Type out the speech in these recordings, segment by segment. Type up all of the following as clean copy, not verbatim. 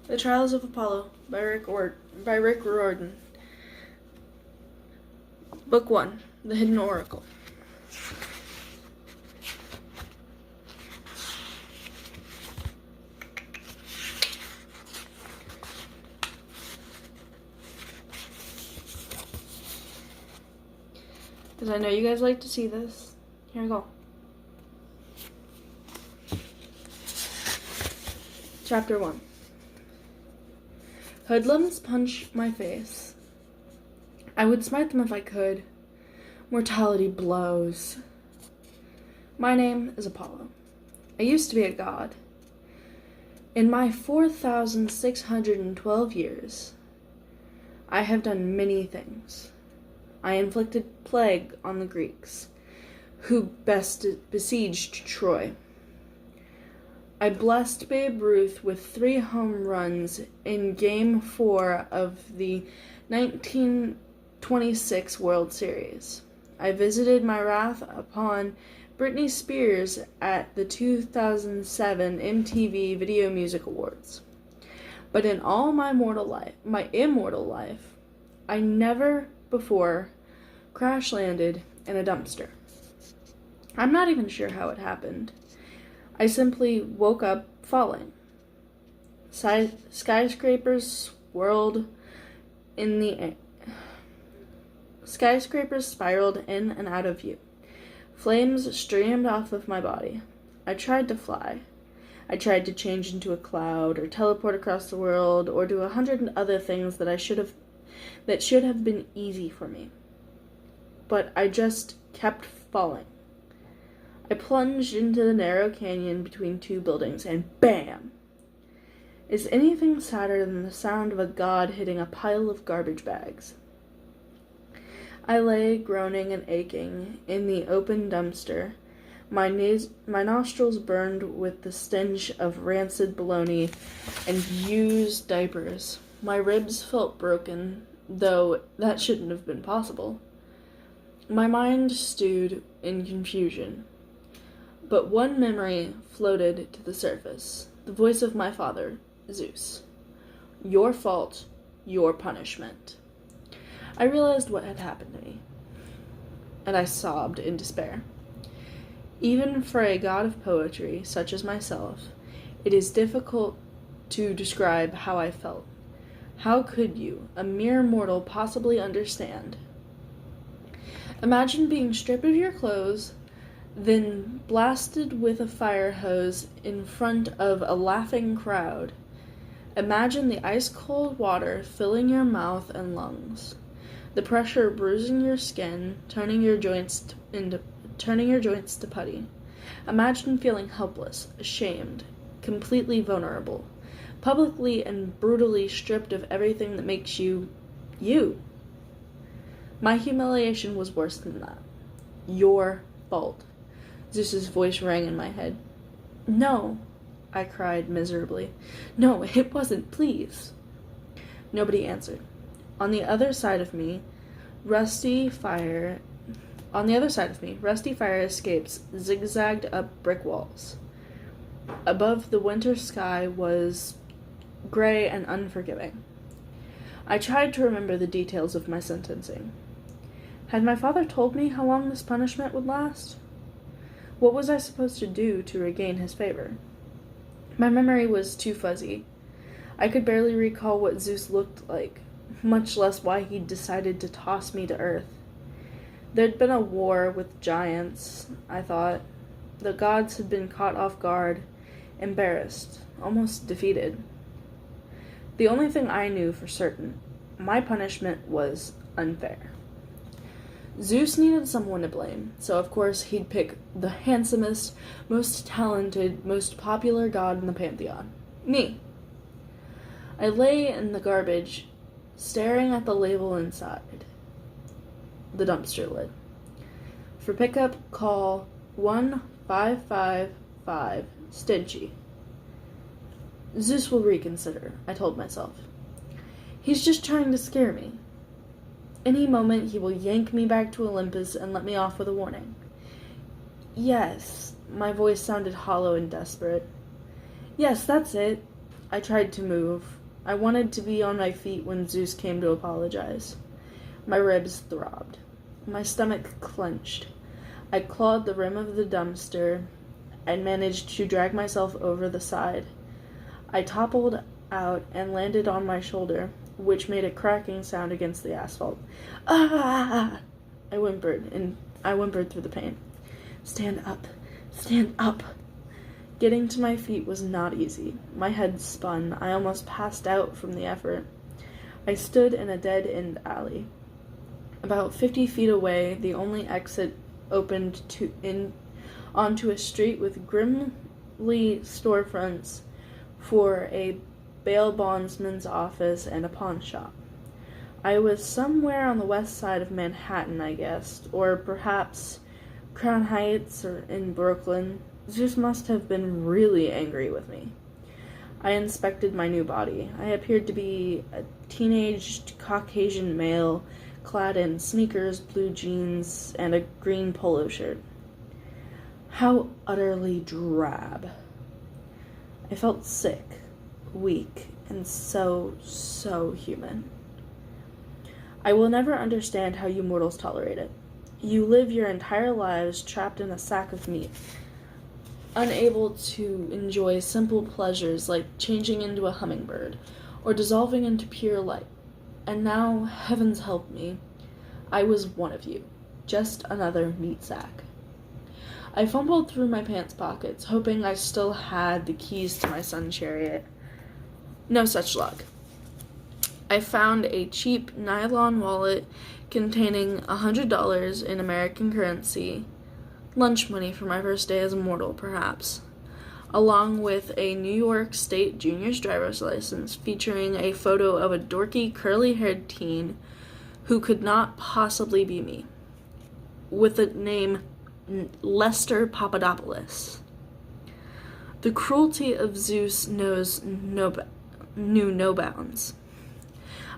The Trials of Apollo by Rick Riordan. Book 1, The Hidden Oracle. Because I know you guys like to see this. Here we go. Chapter 1. Hoodlums punch my face. I would smite them if I could. Mortality blows. My name is Apollo. I used to be a god. In my 4,612 years, I have done many things. I inflicted plague on the Greeks, who besieged Troy. I blessed Babe Ruth with 3 home runs in Game 4 of the 1926 World Series. I visited my wrath upon Britney Spears at the 2007 MTV Video Music Awards. But in all my immortal life, I never before crash-landed in a dumpster. I'm not even sure how it happened. I simply woke up falling. Skyscrapers swirled in the air. Skyscrapers spiraled in and out of view. Flames streamed off of my body. I tried to fly. I tried to change into a cloud, or teleport across the world, or do 100 other things that should have been easy for me. But I just kept falling. I plunged into the narrow canyon between 2 buildings, and BAM! Is anything sadder than the sound of a god hitting a pile of garbage bags? I lay, groaning and aching, in the open dumpster. My nostrils burned with the stench of rancid bologna and used diapers. My ribs felt broken, though that shouldn't have been possible. My mind stewed in confusion. But one memory floated to the surface. The voice of my father, Zeus. Your fault, your punishment. I realized what had happened to me, and I sobbed in despair. Even for a god of poetry, such as myself, it is difficult to describe how I felt. How could you, a mere mortal, possibly understand? Imagine being stripped of your clothes, then blasted with a fire hose in front of a laughing crowd. Imagine the ice-cold water filling your mouth and lungs, the pressure bruising your skin, turning your joints to putty. Imagine feeling helpless, ashamed, completely vulnerable, publicly and brutally stripped of everything that makes you, you. My humiliation was worse than that. Your fault. Zeus's voice rang in my head. No, I cried miserably. No, it wasn't, please. Nobody answered. On the other side of me, rusty fire escapes zigzagged up brick walls. Above, the winter sky was gray and unforgiving. I tried to remember the details of my sentencing. Had my father told me how long this punishment would last? What was I supposed to do to regain his favor? My memory was too fuzzy. I could barely recall what Zeus looked like, much less why he'd decided to toss me to earth. There'd been a war with giants, I thought. The gods had been caught off guard, embarrassed, almost defeated. The only thing I knew for certain, my punishment was unfair. Zeus needed someone to blame, so of course he'd pick the handsomest, most talented, most popular god in the pantheon. Me. I lay in the garbage, staring at the label inside. The dumpster lid. For pickup, call 1555 Stingy. Zeus will reconsider, I told myself. He's just trying to scare me. Any moment he will yank me back to Olympus and let me off with a warning. Yes, my voice sounded hollow and desperate. Yes, that's it. I tried to move. I wanted to be on my feet when Zeus came to apologize. My ribs throbbed. My stomach clenched. I clawed the rim of the dumpster and managed to drag myself over the side. I toppled out and landed on my shoulder, which made a cracking sound against the asphalt. Ah! I whimpered through the pain. Stand up. Stand up. Getting to my feet was not easy. My head spun. I almost passed out from the effort. I stood in a dead-end alley. About 50 feet away, the only exit opened onto a street with grimly storefronts for a bail bondsman's office and a pawn shop. I was somewhere on the west side of Manhattan, I guessed, or perhaps Crown Heights or in Brooklyn. Zeus must have been really angry with me. I inspected my new body. I appeared to be a teenaged Caucasian male, clad in sneakers, blue jeans, and a green polo shirt. How utterly drab. I felt sick, weak, and so human. I will never understand how you mortals tolerate it. You live your entire lives trapped in a sack of meat, unable to enjoy simple pleasures like changing into a hummingbird or dissolving into pure light. And now, heavens help me, I was one of you, just another meat sack. I fumbled through my pants pockets, hoping I still had the keys to my sun chariot. No such luck. I found a cheap nylon wallet containing $100 in American currency, lunch money for my first day as a mortal, perhaps, along with a New York State junior's driver's license featuring a photo of a dorky, curly-haired teen who could not possibly be me, with the name Lester Papadopoulos. The cruelty of Zeus knew no bounds.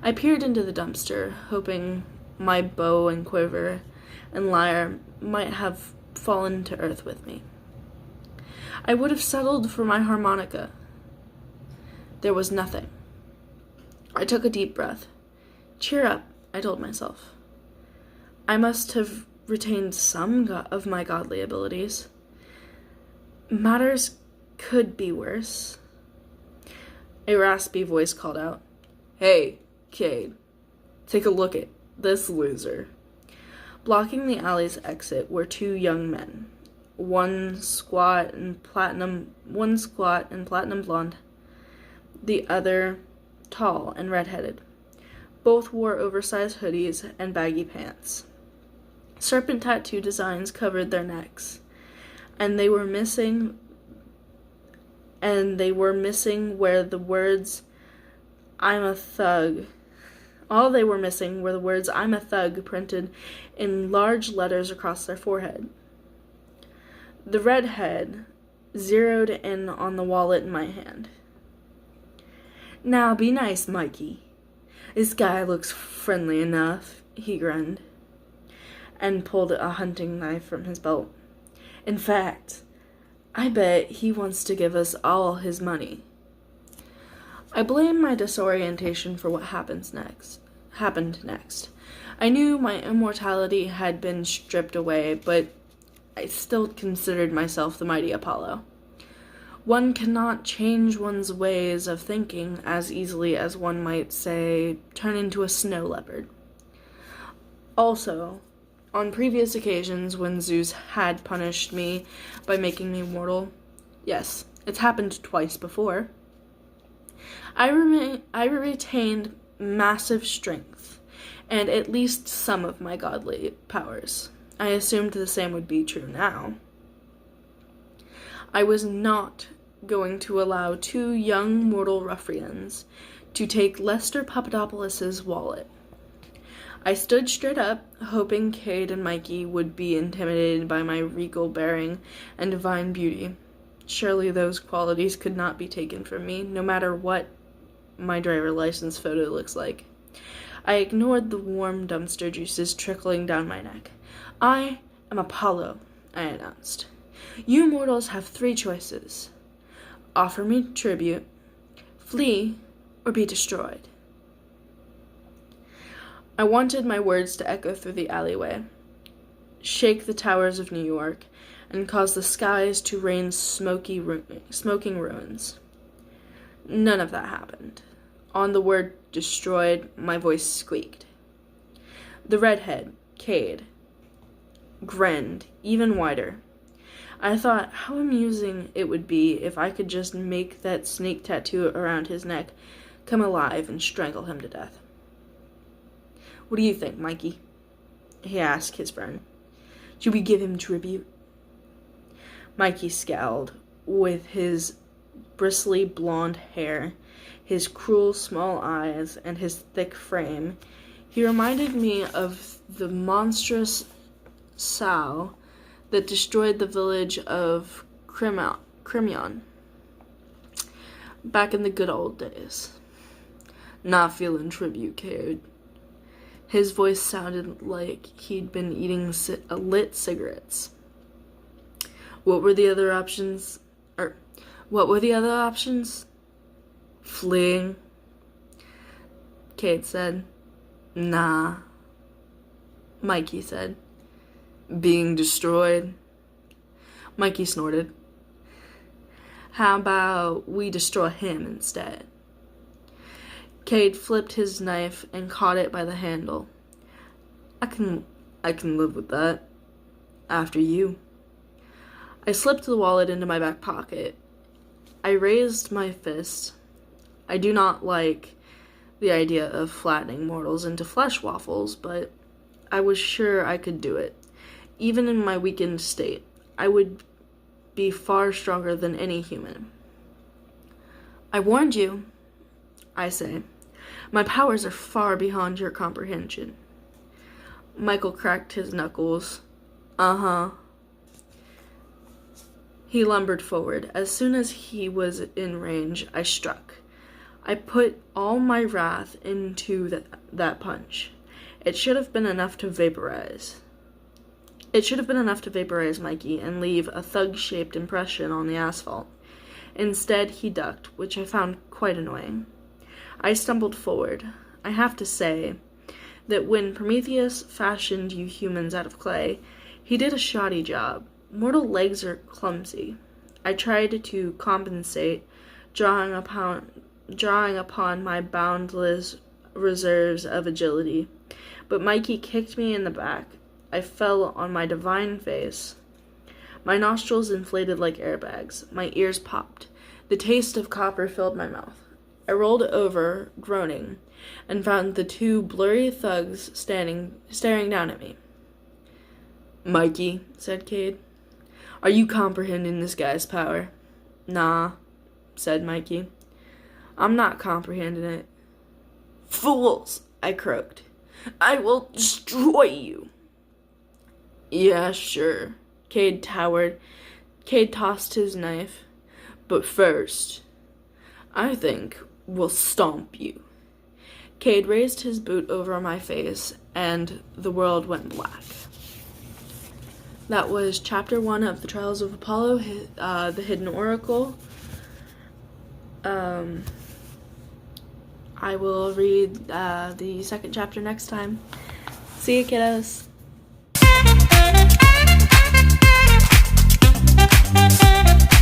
I peered into the dumpster, hoping my bow and quiver and lyre might have fallen to earth with me. I would have settled for my harmonica. There was nothing. I took a deep breath. Cheer up, I told myself. I must have retained some of my godly abilities. Matters could be worse. A raspy voice called out, "Hey, Cade, take a look at this loser." Blocking the alley's exit were two young men, one squat and platinum blonde, the other tall and red-headed. Both wore oversized hoodies and baggy pants. Serpent tattoo designs covered their necks, and they were missing where the words "I'm a thug." All they were missing were the words "I'm a thug" printed in large letters across their forehead. The redhead zeroed in on the wallet in my hand. "Now be nice, Mikey. This guy looks friendly enough," he grinned, and pulled a hunting knife from his belt. "In fact, I bet he wants to give us all his money." I blamed my disorientation for what happened next. I knew my immortality had been stripped away, but I still considered myself the mighty Apollo. One cannot change one's ways of thinking as easily as one might, say, turn into a snow leopard. Also, on previous occasions when Zeus had punished me by making me mortal, yes, it's happened twice before, I retained massive strength and at least some of my godly powers. I assumed the same would be true now. I was not going to allow two young mortal ruffians to take Lester Papadopoulos' wallet. I stood straight up, hoping Cade and Mikey would be intimidated by my regal bearing and divine beauty. Surely those qualities could not be taken from me, no matter what my driver license photo looks like. I ignored the warm dumpster juices trickling down my neck. "I am Apollo," I announced. "You mortals have 3 choices. Offer me tribute, Flee or be destroyed. I wanted my words to echo through the alleyway, shake the towers of New York, and cause the skies to rain smoking ruins. None of that happened. On the word destroyed, my voice squeaked. The redhead, Cade, grinned even wider. I thought how amusing it would be if I could just make that snake tattoo around his neck come alive and strangle him to death. What do you think, Mikey? He asked his friend. Should we give him tribute? Mikey scowled. With his bristly blonde hair, his cruel small eyes, and his thick frame, he reminded me of the monstrous sow that destroyed the village of Cremion back in the good old days. Not feeling tribute, Cade. His voice sounded like he'd been eating lit cigarettes. What were the other options? Fleeing, Cade said. Nah, Mikey said. Being destroyed? Mikey snorted. How about we destroy him instead? Cade flipped his knife and caught it by the handle. I can live with that. After you. I slipped the wallet into my back pocket. I raised my fist. I do not like the idea of flattening mortals into flesh waffles, but I was sure I could do it. Even in my weakened state, I would be far stronger than any human. I warned you, I say. My powers are far beyond your comprehension. Michael cracked his knuckles. Uh-huh. He lumbered forward. As soon as he was in range, I struck. I put all my wrath into that punch. It should have been enough to vaporize Mikey and leave a thug-shaped impression on the asphalt. Instead, he ducked, which I found quite annoying. I stumbled forward. I have to say that when Prometheus fashioned you humans out of clay, he did a shoddy job. Mortal legs are clumsy. I tried to compensate, drawing upon my boundless reserves of agility. But Mikey kicked me in the back. I fell on my divine face. My nostrils inflated like airbags. My ears popped. The taste of copper filled my mouth. I rolled over, groaning, and found the two blurry thugs staring down at me. Mikey, said Cade, are you comprehending this guy's power? Nah, said Mikey. I'm not comprehending it. Fools, I croaked. I will destroy you. Yeah, sure. Cade towered. Cade tossed his knife. But first, I think we'll stomp you. Cade raised his boot over my face, and the world went black. That was Chapter 1 of The Trials of Apollo, The Hidden Oracle. I will read the second chapter next time. See you, kiddos.